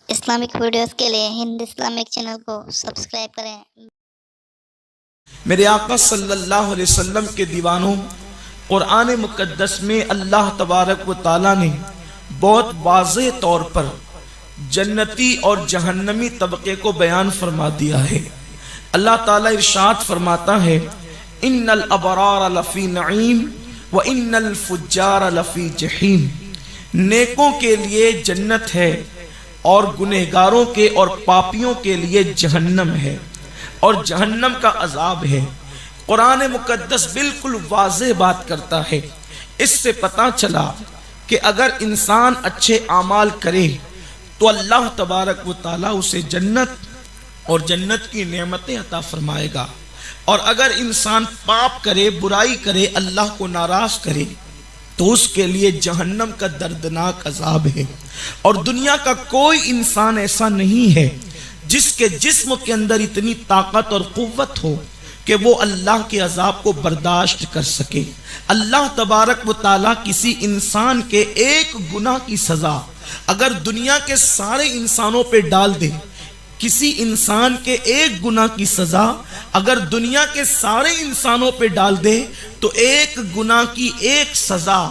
Islamic videos کے لیے ہند Islamic channel کو سبسکرائب کریں۔ میرے آقا صلی اللہ علیہ وسلم کے دیوانوں، قرآن مقدس میں اللہ تبارک و تعالیٰ نے بہت واضح طور پر جنتی اور جہنمی طبقے کو بیان فرما دیا ہے۔ اللہ تعالیٰ ارشاد فرماتا ہے ان الابرار لفی نعیم و ان الفجار لفی جحیم، نیکوں کے لیے جنت ہے اور گنہگاروں کے اور پاپیوں کے لیے جہنم ہے اور جہنم کا عذاب ہے۔ قرآن مقدس بالکل واضح بات کرتا ہے۔ اس سے پتہ چلا کہ اگر انسان اچھے اعمال کرے تو اللہ تبارک و تعالیٰ اسے جنت اور جنت کی نعمتیں عطا فرمائے گا، اور اگر انسان پاپ کرے، برائی کرے، اللہ کو ناراض کرے تو اس کے لیے جہنم کا دردناک عذاب ہے۔ اور دنیا کا کوئی انسان ایسا نہیں ہے جس کے جسم کے اندر اتنی طاقت اور قوت ہو کہ وہ اللہ کے عذاب کو برداشت کر سکے۔ اللہ تبارک و تعالیٰ کسی انسان کے ایک گناہ کی سزا اگر دنیا کے سارے انسانوں پہ ڈال دے، کسی انسان کے ایک گناہ کی سزا اگر دنیا کے سارے انسانوں پہ ڈال دے تو ایک گناہ کی ایک سزا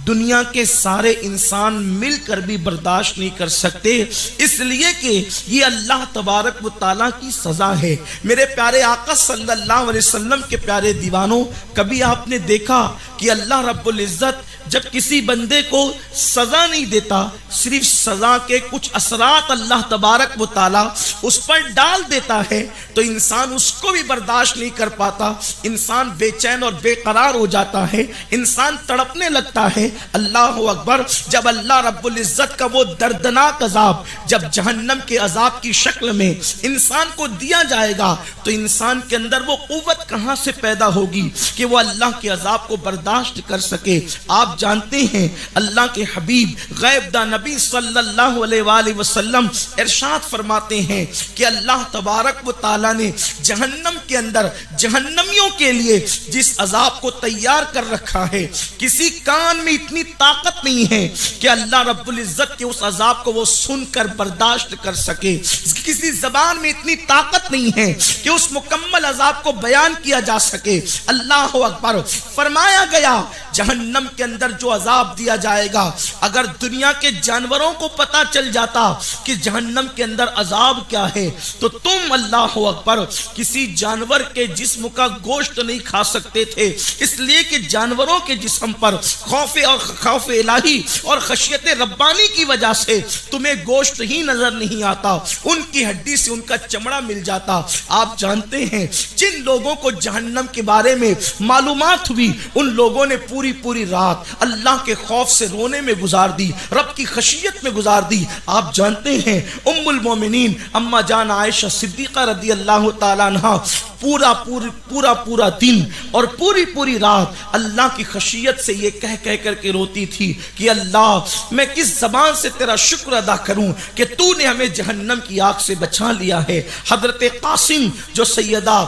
دنیا کے سارے انسان مل کر بھی برداشت نہیں کر سکتے، اس لیے کہ یہ اللہ تبارک و تعالیٰ کی سزا ہے۔ میرے پیارے آقا صلی اللہ علیہ وسلم کے پیارے دیوانوں، کبھی آپ نے دیکھا کہ اللہ رب العزت جب کسی بندے کو سزا نہیں دیتا، صرف سزا کے کچھ اثرات اللہ تبارک و تعالیٰ اس پر ڈال دیتا ہے تو انسان اس کو بھی برداشت نہیں کر پاتا، انسان بے چین اور بے قرار ہو جاتا ہے، انسان تڑپنے لگتا ہے۔ اللہ اکبر! جب اللہ رب العزت کا وہ دردناک عذاب جب جہنم کے عذاب کی شکل میں انسان کو دیا جائے گا تو انسان کے اندر وہ قوت کہاں سے پیدا ہوگی کہ وہ اللہ کے عذاب کو برداشت کر سکے۔ آپ جانتے ہیں اللہ کے حبیب غیب دا نبی صلی اللہ علیہ وآلہ وسلم ارشاد فرماتے ہیں کہ اللہ تبارک و تعالیٰ نے جہنم کے اندر جہنمیوں کے لیے جس عذاب کو تیار کر رکھا ہے، کسی کان میں اتنی طاقت نہیں ہے کہ اللہ رب العزت کے اس عذاب کو وہ سن کر برداشت کر سکے، کسی زبان میں اتنی طاقت نہیں ہے کہ اس مکمل عذاب کو بیان کیا جا سکے۔ اللہ اکبر! فرمایا گیا جہنم کے اندر جو عذاب دیا جائے گا، اگر دنیا کے جانوروں کو پتہ چل جاتا کہ جہنم کے اندر عذاب کیا ہے تو تم اللہ اکبر کسی جانور کے جسم کا گوشت نہیں کھا سکتے تھے، اس لیے کہ جانوروں کے جسم پر خوف الہی اور خشیت ربانی کی وجہ سے تمہیں گوشت ہی نظر نہیں آتا، ان کی ہڈی سے ان کا چمڑا مل جاتا۔ آپ جانتے ہیں جن لوگوں کو جہنم کے بارے میں معلومات ہوئی ان لوگوں نے پوری رات اللہ کے خوف سے رونے میں گزار دی، رب کی خشیت میں گزار دی۔ آپ جانتے ہیں ام المومنین اما جان عائشہ صدیقہ رضی اللہ تعالیٰ عنہ پورا دن اور پوری رات اللہ کی خشیت سے یہ کہہ کر کے روتی تھی کہ اللہ میں کس زبان سے تیرا شکر ادا کروں کہ تو نے ہمیں جہنم کی آگ سے بچا لیا ہے۔ حضرت قاسم جو سیدہ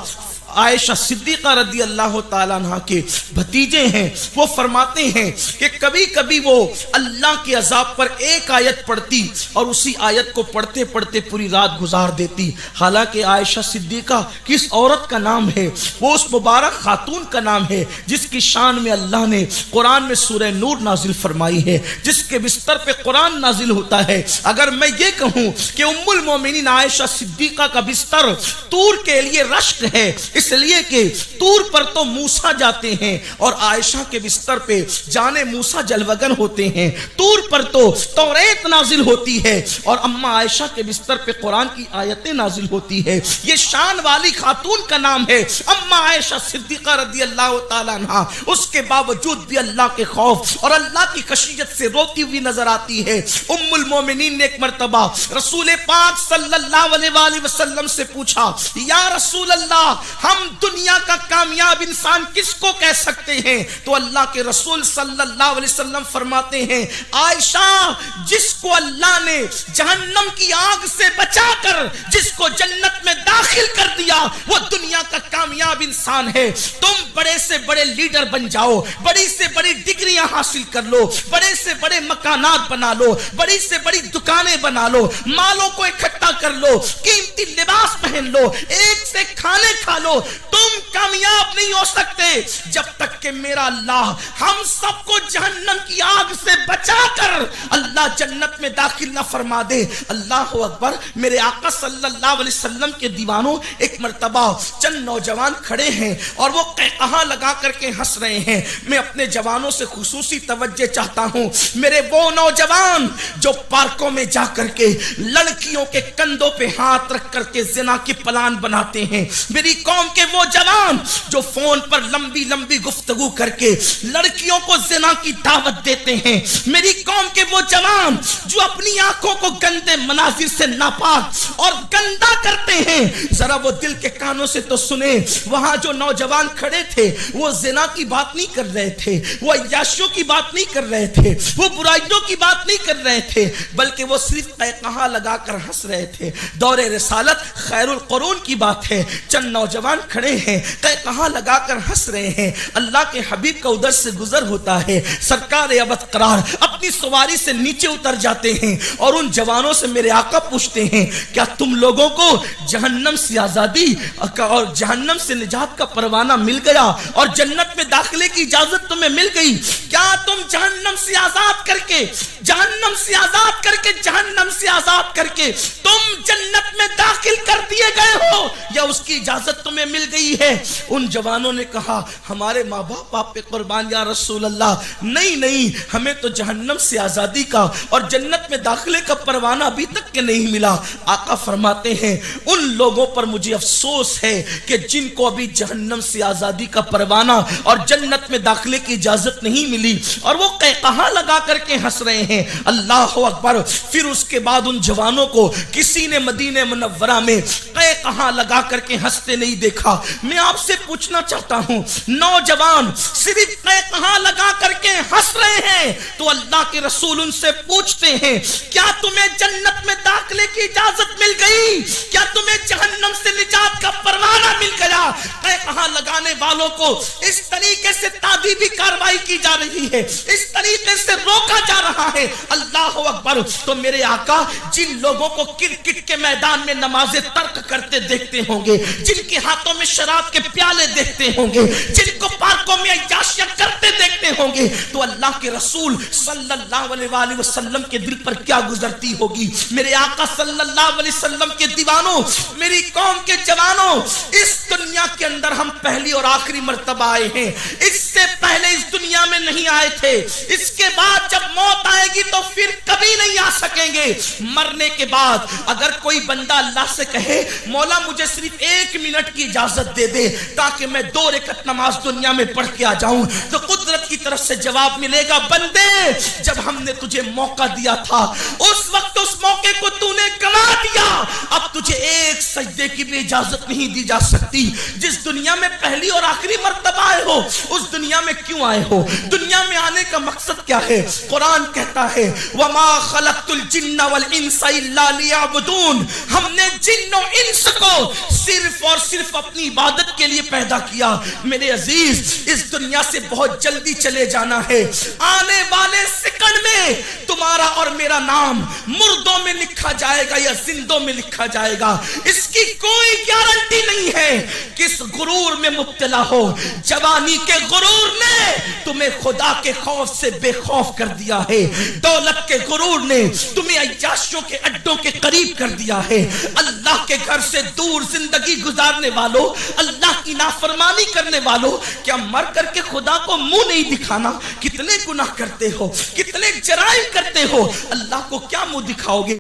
عائشہ صدیقہ رضی اللہ تعالیٰ عنہ کے بھتیجے ہیں، وہ فرماتے ہیں کہ کبھی کبھی وہ اللہ کے عذاب پر ایک آیت پڑھتی اور اسی آیت کو پڑھتے پوری رات گزار دیتی۔ حالانکہ عائشہ صدیقہ کس عورت کا نام ہے؟ وہ اس مبارک خاتون کا نام ہے جس کی شان میں اللہ نے قرآن میں سورہ نور نازل فرمائی ہے، جس کے بستر پہ قرآن نازل ہوتا ہے۔ اگر میں یہ کہوں کہ ام المومنین عائشہ صدیقہ کا بستر طور کے لیے رشک ہے، اس لیے کہ طور پر تو موسیٰ جاتے ہیں اور عائشہ کے بستر پہ جانے موسیٰ جلوگن ہوتے ہیں، طور پر تو توریت نازل ہوتی ہے اور اما عائشہ کے بستر پہ قرآن کی آیتیں نازل ہوتی ہے۔ یہ شان والی خاتون کا نام ہے اما عائشہ صدیقہ رضی اللہ تعالیٰ عنہ، اس کے باوجود بھی اللہ کے خوف اور اللہ کی خشیت سے روتی ہوئی نظر آتی ہے۔ ام المومنین نے ایک مرتبہ رسول پاک صلی اللہ علیہ وآلہ وسلم سے پوچھا، یا رسول اللہ، ہم ہم دنیا کا کامیاب انسان کس کو کہہ سکتے ہیں؟ تو اللہ کے رسول صلی اللہ علیہ وسلم فرماتے ہیں عائشہ جس کو اللہ نے جہنم کی آگ سے بچا کر جس کو جنت میں داخل کر دیا وہ دنیا کا کامیاب انسان ہے۔ تم بڑے سے بڑے لیڈر بن جاؤ، بڑی سے بڑی ڈگریاں حاصل کر لو، بڑے سے بڑے مکانات بنا لو، بڑی سے بڑی دکانیں بنا لو، مالوں کو اکٹھا کر لو، قیمتی لباس پہن لو، ایک سے کھانے کھا لو، تم کامیاب نہیں ہو سکتے جب تک کہ میرا اللہ ہم سب کو جہنم کی آگ سے بچا کر اللہ جنت میں داخل نہ فرما دے۔ اللہ اکبر۔ میرے آقا صلی اللہ علیہ وسلم کے دیوانوں، ایک مرتبہ چند نوجوان کھڑے ہیں اور وہ قہقہا لگا کر کے ہنس رہے ہیں۔ میں اپنے جوانوں سے خصوصی توجہ چاہتا ہوں، میرے وہ نوجوان جو پارکوں میں جا کر کے لڑکیوں کے کندھوں پہ ہاتھ رکھ کر کے زنا کی پلان بناتے ہیں، میری قوم کے وہ جوان جو فون پر لمبی لمبی گفتگو کر کے لڑکیوں کو زنا کی دعوت دیتے ہیں، میری قوم کے وہ جوان جو اپنی آنکھوں کو گندے مناظر سے ناپاک اور گندا کرتے ہیں، ذرا وہ دل کے کانوں سے تو سنیں۔ وہاں جو نوجوان کھڑے تھے وہ زنا کی بات نہیں کر رہے تھے، وہ عیاشیوں کی بات نہیں کر رہے تھے، وہ برائیوں کی بات نہیں کر رہے تھے، بلکہ وہ صرف قہقہا لگا کر ہنس رہے تھے۔ دور رسالت خیر القرون کی بات ہے، چند نوجوان کھڑے ہیں قہقہا لگا کر ہنس رہے ہیں، اللہ کے حبیب کا ادھر سے گزر ہوتا ہے، سرکار ابد قرار اپنی سواری سے نیچے اتر جاتے ہیں اور ان جوانوں سے میرے آقا پوچھتے ہیں کیا تم لوگوں کو جہنم سے آزادی اور جہنم سے نجات کا پروانہ مل گیا اور جنت میں داخلے کی اجازت تمہیں مل گئی؟ کیا تم جہنم سے آزاد کر کے جہنم سے آزاد کر کے جہنم سے آزاد کر کے تم جنت میں داخل کر دیے گئے ہو یا اس کی اجازت تمہیں مل گئی ہے؟ ان جوانوں نے کہا ہمارے ماں باپ آپ پہ قربان یا رسول اللہ، نہیں نہیں، ہمیں تو جہنم سے آزادی کا اور جنت میں داخلے کا پروانہ ابھی تک کے نہیں ملا۔ آقا فرماتے ہیں ان لوگوں پر مجھے افسوس ہے کہ جن کو ابھی جہنم سے آزادی کا پروانہ اور جنت میں داخلے کی اجازت نہیں ملی اور وہ قہقہا لگا کر کے ہنس رہے ہیں۔ اللہ اکبر۔ پھر اس کے بعد ان جوانوں کو کسی نے مدینہ منورہ میں قہقہا لگا کر کے ہنستے نہیں دیکھا۔ میں آپ سے پوچھنا چاہتا ہوں، نوجوان صرف قہقہا لگا کر کے ہنس رہے ہیں تو اللہ کے رسول ان سے پوچھتے ہیں کیا تمہیں جنت میں داخلے کی اجازت مل گئی؟ کیا تمہیں جہنم سے نجات کا پروانہ مل گیا؟ قہقہا لگانے والوں کو اس طریقے سے تعذیبی کارروائی کی جا رہی ہے، اس طریقے سے روکا جا رہا ہے۔ اللہ اکبر۔ تو میرے آقا جن لوگوں کو کرکٹ کے میدان میں نمازیں ترک کرتے دیکھتے ہوں گے، جن کے ہاتھوں میں شراب کے پیالے دیکھتے ہوں گے، جن کو پارکوں میں عیاشیاں کرتے دیکھتے ہوں گے، تو اللہ کے رسول صلی اللہ علیہ وآلہ وسلم کے دل پر کیا گزرتی ہوگی؟ میرے آقا صلی اللہ علیہ وسلم کے دیوانوں، میری قوم کے جوانوں، اس دنیا کے اندر ہم پہلی اور آخری مرتبہ آئے ہیں، اس سے پہلے اس دنیا میں نہیں آئے تھے، اس کے بعد جب موت آئے گی تو پھر کبھی نہیں آ سکیں گے۔ مرنے کے بعد اگر کوئی بندہ اللہ سے کہے مولا مجھے صرف 1 منٹ کی اجازت دے دے تاکہ میں 2 رکعت نماز دنیا میں پڑھ کے آ جاؤں، تو قدرت کی طرف سے جواب ملے گا بندے جب ہم نے تجھے موقع دیا تھا اس وقت اس موقع کو تو نے گنوا دیا، اب تجھے 1 سجدے کی بھی اجازت نہیں دی جا سکتی۔ جس دنیا میں پہلی اور آخری مرتبہ آئے ہو اس دنیا میں کیوں آئے ہو؟ دنیا میں آنے کا مقصد کیا ہے؟ قرآن کہتا ہے وَمَا خَلَقْتُ الْجِنَّ وَالْإِنسَ إِلَّا لِيَعْبُدُونَ، ہم نے جن و انس کو صرف اور صرف اپنی عبادت کے لیے پیدا کیا۔ میرے عزیز اس دنیا سے بہت جلدی چلے جانا ہے، آنے والے سیکنڈ میں تمہارا اور میرا نام مردوں میں لکھا جائے گا یا زندوں میں لکھا جائے گا، اس کی کوئی گارنٹی نہیں ہے۔ کس غرور میں مبتلا ہو، جوانی کے غرور نے تمہیں خدا کے خوف سے بے خوف کر دیا ہے، دولت کے غرور نے تمہیں عیاشیوں کے اڈوں کے قریب کر دیا ہے، اللہ کے گھر سے دور زندگی گزارنے والوں، اللہ کی نافرمانی کرنے والوں، کیا مر کر کے خدا کو منہ نہیں دکھانا؟ کتنے گناہ کرتے ہو، کتنے جرائم کرتے ہو، اللہ کو کیا منہ دکھاؤ گے؟